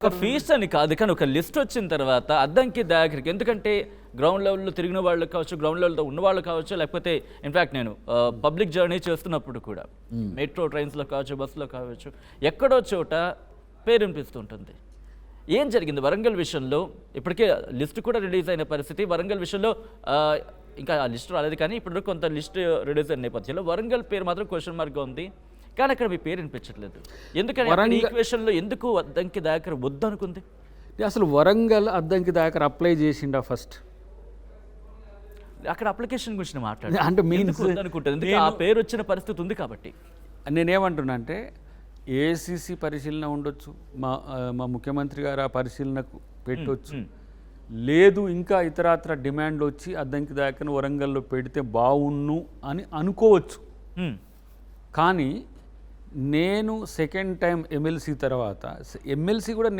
ఒక ఫీస్ట్ అని కాదు, కానీ ఒక లిస్ట్ వచ్చిన తర్వాత అద్దంకి దయాకర్కి, ఎందుకంటే గ్రౌండ్ లెవెల్లో తిరిగిన వాళ్ళు కావచ్చు, గ్రౌండ్ లెవెల్లో ఉన్న వాళ్ళు కావచ్చు, లేకపోతే ఇన్ఫ్యాక్ట్ నేను పబ్లిక్ జర్నీ చేస్తున్నప్పుడు కూడా మెట్రో ట్రైన్స్లో కావచ్చు, బస్సులో కావచ్చు, ఎక్కడో చోట పేరు వినిపిస్తుంటుంది. ఏం జరిగింది వరంగల్ విషయంలో? ఇప్పటికే లిస్ట్ కూడా రిలీజ్ అయిన పరిస్థితి. వరంగల్ విషయంలో ఇంకా ఆ లిస్ట్ రాలేదు, కానీ ఇప్పుడు కొంత లిస్ట్ రిలీజ్ అయిన నేపథ్యంలో వరంగల్ పేరు మాత్రం క్వశ్చన్ మార్క్గా ఉంది. కానీ అక్కడ మీ పేరు వినిపించట్లేదు. ఎందుకని ఈక్వేషన్లో ఎందుకు అద్దంకి దయాకర్ వద్దనుకుంది? అసలు వరంగల్ అద్దంకి దయాకర్ అప్లై చేసిండా ఫస్ట్? అక్కడ అప్లికేషన్ గురించి మాట్లాడు అంటే మీన్స్ అనుకుంటుంది, ఆ పేరు వచ్చిన పరిస్థితి ఉంది కాబట్టి. నేనేమంటున్నా అంటే ఏఐసిసి పరిశీలన ఉండొచ్చు, మా ముఖ్యమంత్రి గారు ఆ పరిశీలనకు పెట్టవచ్చు, లేదు ఇంకా ఇతరాత్ర డిమాండ్లు వచ్చి అద్దంకి దయాకర్ని వరంగల్లో పెడితే బాగున్ను అని అనుకోవచ్చు. కానీ నేను సెకండ్ టైం ఎమ్మెల్సీ తర్వాత, ఎమ్మెల్సీ కూడా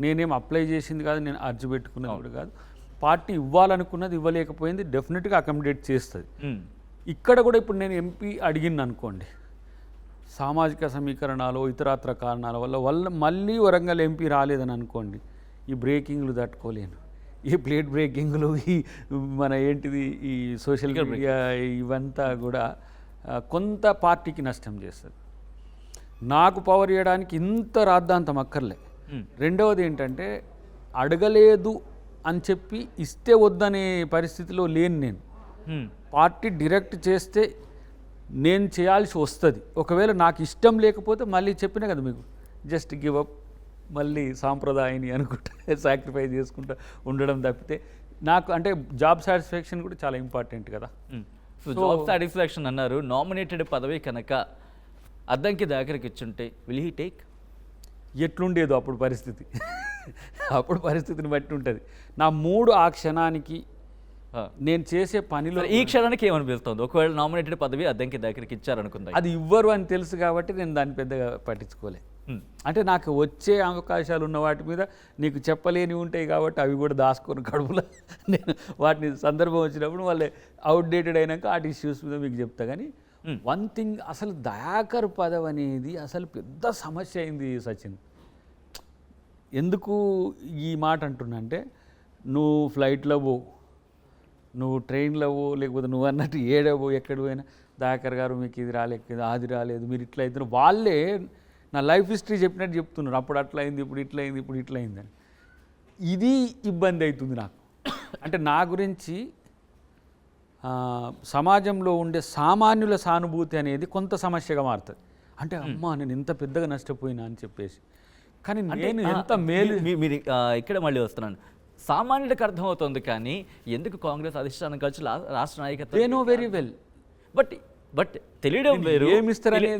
నేనేం అప్లై చేసింది కాదు, నేను అర్జీ పెట్టుకున్నది కూడా కాదు, పార్టీ ఇవ్వాలనుకున్నది ఇవ్వలేకపోయింది, డెఫినెట్గా అకామిడేట్ చేస్తుంది. ఇక్కడ కూడా ఇప్పుడు నేను ఎంపీ అడిగింది అనుకోండి, సామాజిక సమీకరణాలు ఇతరాత్ర కారణాల వల్ల మళ్ళీ వరంగల్ ఎంపీ రాలేదని అనుకోండి, ఈ బ్రేకింగ్లు తట్టుకోలేను, ఈ ప్లేట్ బ్రేకింగ్లు, ఈ మన ఏంటిది ఈ సోషల్ మీడియా ఇవంతా కూడా కొంత పార్టీకి నష్టం చేస్తుంది. నాకు పవర్ ఇవ్వడానికి ఇంత రాద్ధాంతం అక్కర్లే. రెండవది ఏంటంటే అడగలేదు అని చెప్పి ఇస్తే వద్దనే పరిస్థితిలో లేను నేను. పార్టీ డైరెక్ట్ చేస్తే నేను చేయాల్సి వస్తుంది. ఒకవేళ నాకు ఇష్టం లేకపోతే మళ్ళీ చెప్పినా కదా మీకు, జస్ట్ గివ్ అప్, మళ్ళీ సాంప్రదాయాన్ని అనుకుంటా సాక్రిఫైస్ చేసుకుంటా ఉండడం తప్పితే నాకు అంటే జాబ్ సాటిస్ఫాక్షన్ కూడా చాలా ఇంపార్టెంట్ కదా. సో జాబ్ సాటిస్ఫాక్షన్ అన్నారు, నామినేటెడ్ పదవి కనుక అద్దంకి దయాకర్కి ఇచ్చుంటే విల్ హీ టేక్? ఎట్లుండేదో అప్పుడు పరిస్థితి అప్పుడు పరిస్థితిని బట్టి ఉంటుంది. నా మూడు ఆ క్షణానికి నేను చేసే పనిలో ఈ క్షణానికి ఏమనిపిస్తుంది? ఒకవేళ నామినేటెడ్ పదవి అద్దంకి దయాకర్కి ఇచ్చారనుకుందా, అది ఇవ్వరు అని తెలుసు కాబట్టి నేను దాన్ని పెద్దగా పట్టించుకోలే. అంటే నాకు వచ్చే అవకాశాలు ఉన్న వాటి మీద నీకు చెప్పలేని ఉంటాయి కాబట్టి అవి కూడా దాచుకొని కడుపులో నేను వాటిని సందర్భం వచ్చినప్పుడు వాళ్ళే అవుట్డేటెడ్ అయినాక ఆ ఇష్యూస్ మీద మీకు చెప్తా. కానీ వన్ థింగ్, అసలు దయాకర్ పదవి అనేది అసలు పెద్ద సమస్య అయింది సచిన్. ఎందుకు ఈ మాట అంటున్నా అంటే, నువ్వు ఫ్లైట్లో పో, నువ్వు ట్రైన్లో పో, లేకపోతే నువ్వు అన్నట్టు ఏడవో ఎక్కడ పోయినా దయాకర్ గారు మీకు ఇది రాలేదు, అది రాలేదు, మీరు ఇట్లా అవుతున్నారు, వాళ్ళే నా లైఫ్ హిస్టరీ చెప్పినట్టు చెప్తున్నారు. అప్పుడు అట్లా అయింది, ఇప్పుడు ఇట్లా అయింది, ఇప్పుడు ఇట్లా అయిందని. ఇది ఇబ్బంది అవుతుంది నాకు. అంటే నా గురించి సమాజంలో ఉండే సామాన్యుల సానుభూతి అనేది కొంత సమస్యగా మారుతుంది. అంటే అమ్మా నేను ఇంత పెద్దగా నష్టపోయినా అని చెప్పేసి. కానీ నేను ఎంత మేలు, మీరు ఇక్కడ మళ్ళీ వస్తున్నాను, సామాన్యుడికి అర్థమవుతుంది, కానీ ఎందుకు కాంగ్రెస్ అధిష్టానం కావచ్చు, రాష్ట్ర నాయకత్వం, they know very well. But తెలియడం వేరు,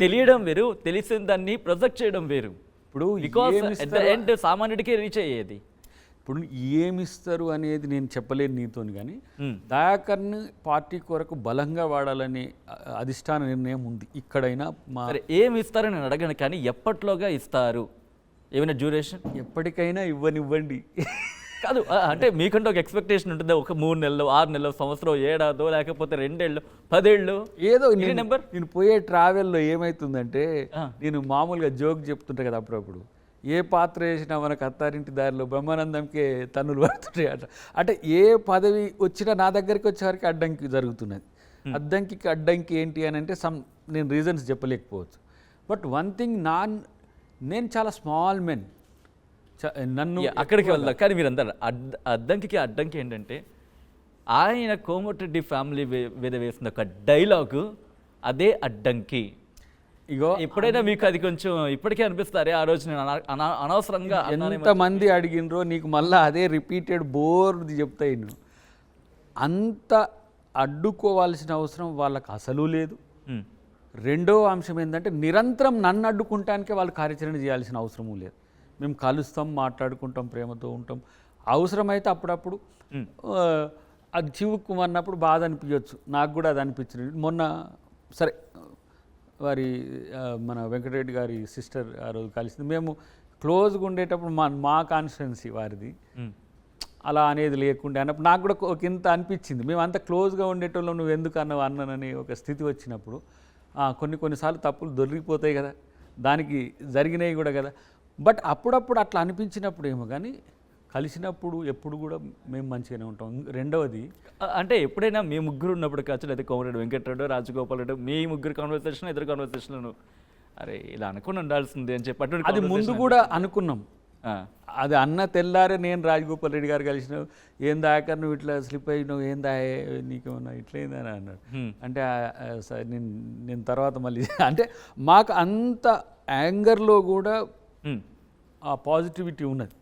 తెలియడం వేరు, తెలిసిన దాన్ని ప్రొజెక్ట్ చేయడం వేరు. ఇప్పుడు బికాస్ ఎట్ ద ఎండ్ సామాన్యుడికి రీచ్ అయ్యేది. ఇప్పుడు ఏమిస్తారు అనేది నేను చెప్పలేను నీతోని, కానీ దయాకర్ని పార్టీ కొరకు బలంగా వాడాలని అధిష్టాన నిర్ణయం ఉంది. ఇక్కడైనా ఏమి ఇస్తారని నేను అడగను, కానీ ఎప్పట్లోగా ఇస్తారు? ఏమైనా డ్యూరేషన్? ఎప్పటికైనా ఇవ్వనివ్వండి కాదు, అంటే మీకంటే ఒక ఎక్స్పెక్టేషన్ ఉంటుంది, ఒక 3 నెలలు, 6 నెలలు, సంవత్సరం, ఏడాదో, లేకపోతే 2 ఏళ్ళు, 10 ఏళ్ళు, ఏదో నెంబర్. నేను పోయే ట్రావెల్లో ఏమవుతుందంటే, నేను మామూలుగా జోక్ చెప్తుంటా కదా అప్పుడప్పుడు, ఏ పాత్ర వేసినా మనకు అత్తారింటి దారిలో బ్రహ్మానందంకే తన్నులు పడుతుంటాయి అట. అంటే ఏ పదవి వచ్చినా నా దగ్గరికి వచ్చేవారికి అడ్డంకి జరుగుతున్నది. అడ్డంకి అడ్డంకి ఏంటి అని అంటే నేను రీజన్స్ చెప్పలేకపోవచ్చు. బట్ వన్ థింగ్, నేను చాలా స్మాల్ మెన్, నన్ను అక్కడికి వెళ్దాం. కానీ మీరు అందరు అడ్డంకి అడ్డంకి ఏంటంటే, ఆయన కోమటిరెడ్డి ఫ్యామిలీ మీద వేసిన ఒక డైలాగు అదే అడ్డంకి. ఇగో ఎప్పుడైనా మీకు అది కొంచెం ఇప్పటికే అనిపిస్తారే, ఆ రోజు నేను అనవసరంగా ఎంతమంది అడిగినరో నీకు మళ్ళీ అదే రిపీటెడ్ బోర్ది చెప్తాయి. నువ్వు అంత అడ్డుకోవాల్సిన అవసరం వాళ్ళకి అసలు లేదు. రెండో అంశం ఏంటంటే, నిరంతరం నన్ను అడ్డుకుంటానికే వాళ్ళు కార్యాచరణ చేయాల్సిన అవసరము లేదు. మేము కలుస్తాం, మాట్లాడుకుంటాం, ప్రేమతో ఉంటాం. అవసరమైతే అప్పుడప్పుడు అది చివుక్కుమన్నప్పుడు బాధ అనిపించవచ్చు. నాకు కూడా అది అనిపించింది. మొన్న సరే మన వెంకటరెడ్డి గారి సిస్టర్ ఆ రోజు కలిసింది. మేము క్లోజ్గా ఉండేటప్పుడు మా కాన్స్టిట్యున్సీ వారిది, అలా అనేది లేకుండా అన్నప్పుడు నాకు కూడా ఒక ఇంత అనిపించింది. మేము అంత క్లోజ్గా ఉండేటోళ్ళు, నువ్వు ఎందుకు అన్నానని ఒక స్థితి వచ్చినప్పుడు కొన్నిసార్లు తప్పులు దొరికిపోతాయి కదా, దానికి జరిగినవి కూడా కదా. బట్ అప్పుడప్పుడు అట్లా అనిపించినప్పుడు ఏమో కానీ కలిసినప్పుడు ఎప్పుడు కూడా మేము మంచిగానే ఉంటాం. రెండవది అంటే ఎప్పుడైనా మీ ముగ్గురు ఉన్నప్పుడు కావచ్చు, లేదా కోమరెడ్డి వెంకటరెడ్డి, రాజగోపాల్ రెడ్డి, మీ ముగ్గురు కాన్వర్సేషన్, ఇద్దరు కాన్వర్సేషన్లను అరే ఇలా అనుకుని ఉండాల్సింది అని చెప్పి అటువంటి అది ముందు conversation కూడా అనుకున్నాం. ఆ, అది అన్న తెల్లారే నేను రాజగోపాల్ రెడ్డి గారు కలిసిన, ఏం దాకా నువ్వు ఇట్లా స్లిప్ అయినావు, ఏం దాయే నీకేమన్నా ఇట్లా ఏందని అన్నాడు. హ్మ్. అంటే సార్ నేను తర్వాత మళ్ళీ అంటే మాకు అంత యాంగర్లో కూడా హ్మ్. ఆ పాజిటివిటీ ఉన్నది.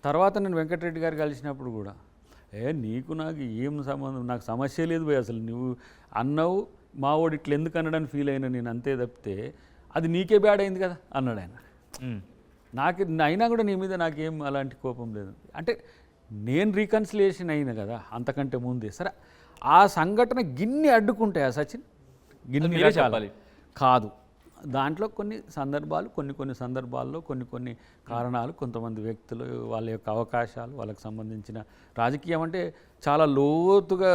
తర్వాత నేను వెంకటరెడ్డి గారు కలిసినప్పుడు కూడా నీకు నాకు ఏం సంబంధం, నాకు సమస్య లేదు పోయి, అసలు నువ్వు అన్నావు మా వాడు ఇట్లా ఎందుకు అన్నాడని ఫీల్ అయినా నేను, అంతే తప్పితే అది నీకే బ్యాడ్ అయింది కదా అన్నాడు ఆయన. హ్మ్. నాకు అయినా కూడా నీ మీద నాకేం అలాంటి కోపం లేదు. అంటే నేను రీకన్సిలియేషన్ అయినా కదా అంతకంటే ముందే. సరే ఆ సంఘటన గిన్ని అడ్డుకుంటాయా సచిన్? గిన్ని మీరే రకాలు. చెప్పాలి. కాదు, దాంట్లో కొన్ని సందర్భాలు, కొన్ని సందర్భాల్లో కొన్ని కారణాలు, కొంతమంది వ్యక్తులు, వాళ్ళ యొక్క అవకాశాలు, వాళ్ళకి సంబంధించిన రాజకీయం అంటే చాలా లోతుగా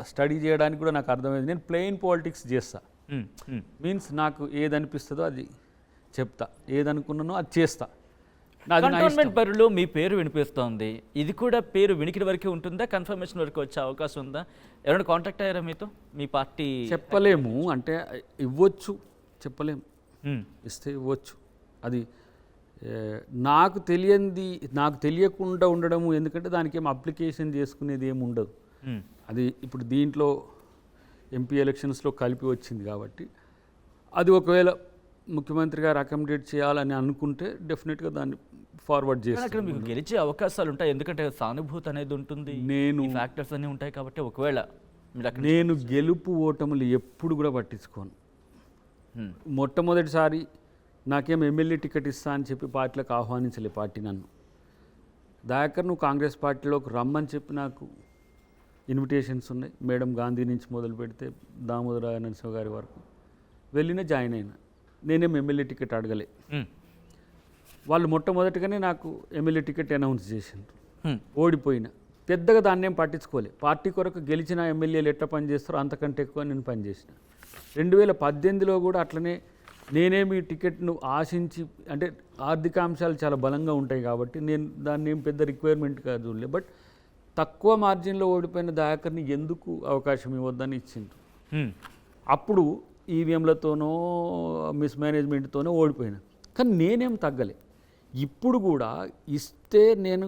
స్టడీ చేయడానికి కూడా నాకు అర్థమైంది. నేను ప్లెయిన్ పాలిటిక్స్ చేస్తా. హ్మ్. హ్మ్. మీన్స్ నాకు ఏదనిపిస్తుందో అది చెప్తా, ఏదనుకున్నానో అది చేస్తా. నాది నా కంటోన్మెంట్ పరిలో మీ పేరు వినిపిస్తోంది. ఇది కూడా పేరు వినికిడి వరకే ఉంటుందా? కన్ఫర్మేషన్ వరకు వచ్చే అవకాశం ఉందా? ఎవరైనా కాంటాక్ట్ అయ్యారా మీతో, మీ పార్టీ? చెప్పలేము, అంటే ఇవ్వచ్చు, చెప్పలేము. హ్మ్. ఇస్తే ఇవ్వచ్చు. అది నాకు తెలియకుండా ఉండడము, ఎందుకంటే దానికి ఏం అప్లికేషన్ చేసుకునేది ఏమి ఉండదు. హ్మ్. అది ఇప్పుడు దీంట్లో ఎంపీ ఎలక్షన్స్లో కలిపి వచ్చింది కాబట్టి అది ఒకవేళ ముఖ్యమంత్రి గారు అకామిడేట్ చేయాలని అనుకుంటే డెఫినెట్గా దాన్ని ఫార్వర్డ్ కానీ అక్కడ చేస్తాను. మీకు గెలిచే అవకాశాలు ఉంటాయి, ఎందుకంటే సానుభూతి అనేది ఉంటుంది, నేను ఫ్యాక్టర్స్ అన్నీ ఉంటాయి కాబట్టి ఒకవేళ మీరు అక్కడ నేను గెలుపు ఓటములు ఎప్పుడు కూడా పట్టించుకోను. హ్మ్. మొట్టమొదటిసారి నాకేం ఎమ్మెల్యే టికెట్ ఇస్తా అని చెప్పి పార్టీలకు ఆహ్వానించలే పార్టీ నన్ను. దయాకర్ నువ్వు కాంగ్రెస్ పార్టీలోకి రమ్మని చెప్పి నాకు ఇన్విటేషన్స్ ఉన్నాయి. మేడం గాంధీ నుంచి మొదలు పెడితే దామోదర నరసింహ గారి వరకు వెళ్ళిన జాయిన్ అయినా. నేనేం ఎమ్మెల్యే టికెట్ అడగలే. హ్మ్. వాళ్ళు మొట్టమొదటిగానే నాకు ఎమ్మెల్యే టికెట్ అనౌన్స్ చేసిండ్రు. హ్మ్. ఓడిపోయిన పెద్దగా దాన్ని ఏం పట్టించుకోలే. పార్టీ కొరకు గెలిచిన ఎమ్మెల్యేలు ఎట్లా పనిచేస్తారో అంతకంటే ఎక్కువ నేను పనిచేసిన. 2018లో కూడా అట్లనే నేనేమి టికెట్ను ఆశించి, అంటే ఆర్థిక అంశాలు చాలా బలంగా ఉంటాయి కాబట్టి నేను దాన్ని ఏం పెద్ద రిక్వైర్మెంట్గా చూడలే. బట్ తక్కువ మార్జిన్లో ఓడిపోయిన దయాకర్ని ఎందుకు అవకాశం ఇవ్వద్దని ఇచ్చిండ్రు. హ్మ్. అప్పుడు ఈవీఎంలతోనో మిస్మేనేజ్మెంట్తోనో ఓడిపోయినా, కానీ నేనేం తగ్గలే. ఇప్పుడు కూడా ఇస్తే నేను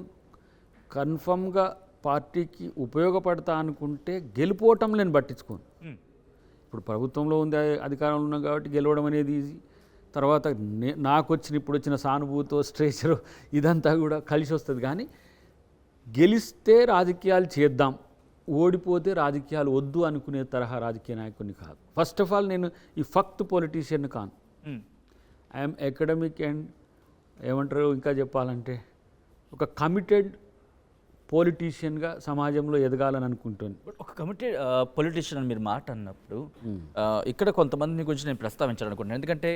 కన్ఫర్మ్గా పార్టీకి ఉపయోగపడతా అనుకుంటే గెలుపోవటం నేను పట్టించుకోను. హ్మ్. ఇప్పుడు ప్రభుత్వంలో ఉంది, అధికారంలో ఉన్నాం కాబట్టి గెలవడం అనేది ఈజీ. తర్వాత ఇప్పుడు వచ్చిన సానుభూతో స్ట్రేచరు ఇదంతా కూడా కలిసి వస్తుంది. కానీ గెలిస్తే రాజకీయాలు చేద్దాం, ఓడిపోతే రాజకీయాలు వద్దు అనుకునే తరహా రాజకీయ నాయకుడిని కాదు. ఫస్ట్ ఆఫ్ ఆల్ నేను ఈ ఫక్త్ పొలిటీషియన్ కాను. హ్మ్. ఐఎమ్ అకాడమిక్ అండ్ ఏమంటారు ఇంకా చెప్పాలంటే ఒక కమిటెడ్ పొలిటీషియన్గా సమాజంలో ఎదగాలని అనుకుంటాను. బట్ ఒక కమిటెడ్ పొలిటీషియన్ అని మీరు మాట అన్నప్పుడు ఇక్కడ కొంతమందిని గురించి నేను ప్రస్తావించాలనుకుంటున్నాను, ఎందుకంటే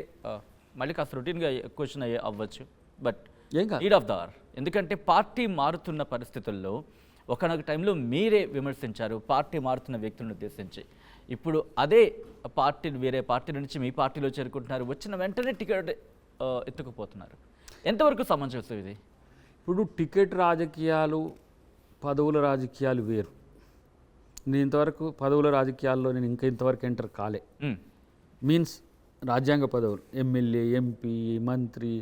మళ్ళీ కాస్త రొటీన్గా క్వశ్చన్ అవ్వచ్చు, బట్ ఏం కాదు. Need of the hour. ఎందుకంటే పార్టీ మారుతున్న పరిస్థితుల్లో ఒకనొక టైంలో మీరే విమర్శించారు పార్టీ మారుతున్న వ్యక్తులను ఉద్దేశించి. ఇప్పుడు అదే పార్టీని వేరే పార్టీ నుంచి మీ పార్టీలో చేరుకుంటున్నారు, వచ్చిన వెంటనే టికెట్ ఎత్తుకుపోతున్నారు. ఎంతవరకు సమంజసం ఇది? ఇప్పుడు టికెట్ రాజకీయాలు, పదవుల రాజకీయాలు వేరు. నేను ఇంతవరకు పదవుల రాజకీయాల్లో నేను ఇంతవరకు ఎంటర్ కాలే. హ్మ్. మీన్స్ రాజ్యాంగ పదవులు, ఎమ్మెల్యే, ఎంపీ, మంత్రి,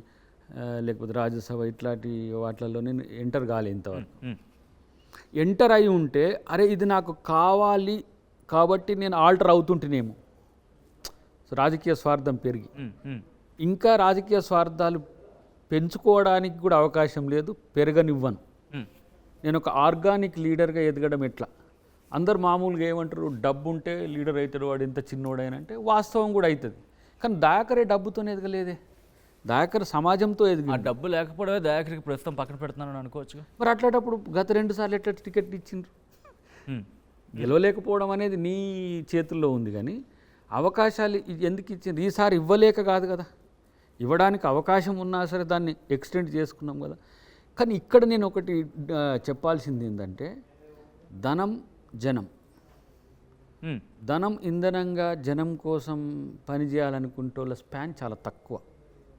లేకపోతే రాజ్యసభ ఇట్లాంటి వాటిల్లో నేను ఎంటర్ కాలే ఇంతవరకు. హ్మ్. ఎంటర్ అయి ఉంటే అరే ఇది నాకు కావాలి కాబట్టి నేను ఆల్టర్ అవుతుంటేనేమో. సో రాజకీయ స్వార్థం పెరిగి హ్మ్. హ్మ్. ఇంకా రాజకీయ స్వార్థాలు పెంచుకోవడానికి కూడా అవకాశం లేదు, పెరగనివ్వను. హ్మ్. నేను ఒక ఆర్గానిక్ లీడర్గా ఎదగడం ఎట్లా? అందరు మామూలుగా ఏమంటారు, డబ్బు ఉంటే లీడర్ అవుతాడు వాడు ఎంత చిన్నోడైనా అంటే వాస్తవం కూడా అవుతుంది. కానీ దయాకరే డబ్బుతోనే ఎదగలేదే. దయాకర్ సమాజంతో ఎదిగి. ఆ డబ్బు లేకపోవడమే దయాకరికి ప్రస్తుతం పక్కన పెడుతున్నాను అనుకోవచ్చు. మరి అట్లాంటప్పుడు గత 2 సార్లు ఎట్లా టికెట్ ఇచ్చిండ్రు? గెలవలేకపోవడం అనేది నీ చేతుల్లో ఉంది, కానీ అవకాశాలు ఎందుకు ఇచ్చింది? ఈసారి ఇవ్వలేక కాదు కదా, ఇవ్వడానికి అవకాశం ఉన్నా సరే దాన్ని ఎక్స్టెండ్ చేసుకున్నాం కదా. కానీ ఇక్కడ నేను ఒకటి చెప్పాల్సింది ఏంటంటే, ధనం జనం, ధనం ఇంధనంగా జనం కోసం పనిచేయాలనుకుంటే వాళ్ళ స్పాన్ చాలా తక్కువ.